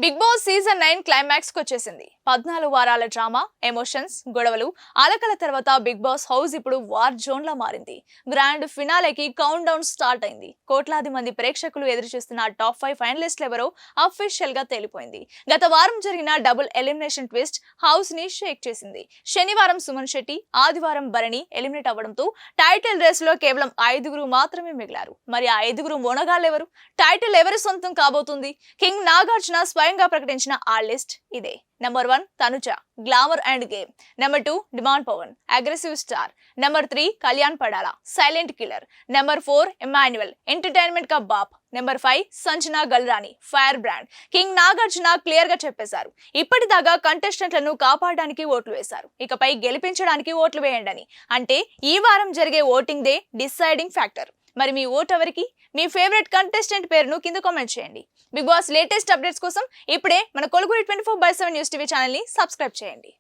Big boss season 9 climax కు వచ్చేసింది. 14 వారాల డ్రామా, ఎమోషన్స్, గొడవలు, అలకల తర్వాత బిగ్ బాస్ హౌస్ ఇప్పుడు వార్ జోన్ లా మారింది. గ్రాండ్ ఫినాలేకి కౌంట్ డౌన్ స్టార్ట్ అయింది. కోట్లాది మంది ప్రేక్షకులు ఎదురు చూస్తున్న టాప్ 5 ఫైనలిస్టులు ఎవరో అఫీషియల్ గా తేలిపోయింది. గత వారం జరిగిన డబుల్ ఎలిమినేషన్ ట్విస్ట్ హౌస్ ని షేక్ చేసింది. శనివారం సుమన్ శెట్టి, ఆదివారం భరణి ఎలిమినేట్ అవ్వడంతో టైటిల్ రేస్ లో కేవలం 5గురు మాత్రమే మిగిలారు. మరి ఆ 5గురు మొనగాళ్ళెవరు? టైటిల్ ఎవరి సొంతం కాబోతుంది? కింగ్ నాగార్జున స్వయంగా ప్రకటించిన ఆ లిస్ట్ ఇదే. Number 1 Tanuja, glamour and game. Number 2 demand Pawan, aggressive star. Number 3 Kalyan Padala, silent killer. Number 4 Emmanuel, entertainment కా బాప్. Number 5 Sanjana Galrani, fire brand. King Nagarjuna clear గా చెప్పేశారు, ఇప్పటిదాకా కంటెస్టెంట్లను కాపాడడానికి ఓట్లు వేశారు, ఇకపై గెలిపించడానికి ఓట్లు వేయండి. అంటే ఈ వారం జరిగే ఓటింగ్ దే డిసైడింగ్ ఫ్యాక్టర్. మరి మీ ఓట్ ఎవరికి? మీ ఫేవరెట్ కంటెస్టెంట్ పేరును కింద కామెంట్ చేయండి. బిగ్ బాస్ లేటెస్ట్ అప్డేట్స్ కోసం ఇప్పుడే మన కొలుగురి 24/7 న్యూస్ టీవీ ఛానల్ ని సబ్స్క్రైబ్ చేయండి.